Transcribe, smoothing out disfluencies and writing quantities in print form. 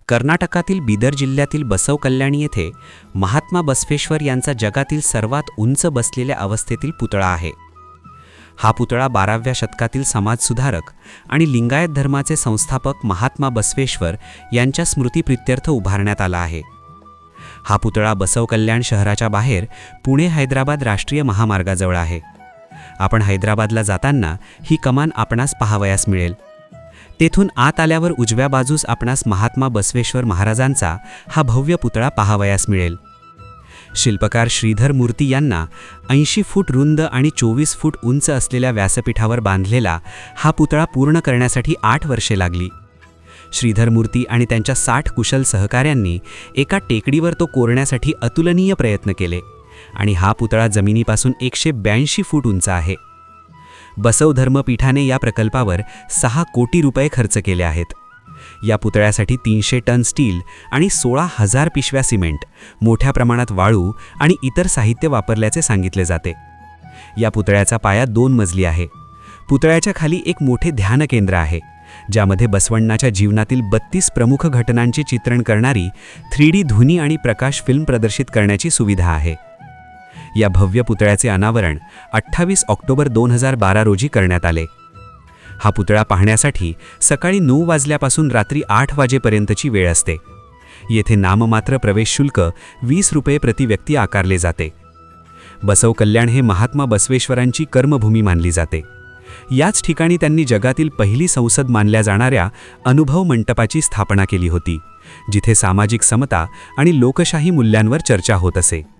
कर्नाटकातील बीदर जिल्ह्यातील बसव कल्याणी येथे महात्मा बसवेश्वर यांचा जगातील सर्वात उंच बसलेल्या अवस्थेतील पुतळा आहे. हा पुतळा 12व्या शतकातील समाजसुधारक आणि लिंगायत धर्माचे संस्थापक महात्मा बसवेश्वर यांच्या स्मृतिप्रित्यर्थ उभारण्यात आला आहे. हा पुतळा बसव कल्याण शहराच्या बाहेर पुणे-हैदराबाद राष्ट्रीय महामार्गाजवळ आहे. आपण हैदराबादला जाताना ही कमान आपणास पाहावयास मिळेल. तेथून आत आल्यावर उजव्या बाजूस आपणास महात्मा बसवेश्वर महाराजांचा हा भव्य पुतळा पाहावयास मिळेल. शिल्पकार श्रीधर मूर्ती यांना 80 फूट रुंद आणि 24 फूट उंच असलेल्या व्यासपीठावर बांधलेला हा पुतळा पूर्ण करण्यासाठी 8 वर्षे लागली. श्रीधर मूर्ती आणि त्यांच्या 60 कुशल सहकाऱ्यांनी एका टेकडीवर तो कोरण्यासाठी अतुलनीय प्रयत्न केले आणि हा पुतळा जमिनीपासून 182 फूट उंच आहे. बसव धर्मपीठाने या प्रकल्पावर 6 कोटी रुपये खर्च केले आहेत. या पुतळ्यासाठी 300 टन स्टील आणि 16,000 पिशव्या सिमेंट, मोठ्या प्रमाणात वाळू आणि इतर साहित्य वापरल्याचे सांगितले जाते. या पुतळ्याचा पाया 2 मजली आहे. पुतळ्याच्या खाली एक मोठे ध्यान केंद्र आहे, ज्यामध्ये बसवण्णाच्या जीवनातील 32 प्रमुख घटनांचे चित्रण करणारी 3D ध्वनी आणि प्रकाश फिल्म प्रदर्शित करण्याची सुविधा आहे. या भव्य पुतळ्याचे अनावरण 28 ऑक्टोबर 2012 रोजी करण्यात आले. हा पुतळा पाहण्यासाठी सकाळी 9 वाजल्यापासून रात्री 8 वाजेपर्यंतची वेळ असते. येथे नाममात्र प्रवेश शुल्क 20 रुपये प्रति व्यक्ती आकारले जाते. बसव कल्याण हे महात्मा बसवेश्वरांची कर्मभूमी मानली जाते. याच ठिकाणी त्यांनी जगातील पहिली संसद मानल्या जाणाऱ्या अनुभव मंटपाची स्थापना केली होती, जिथे सामाजिक समता आणि लोकशाही मूल्यांवर चर्चा होत असे.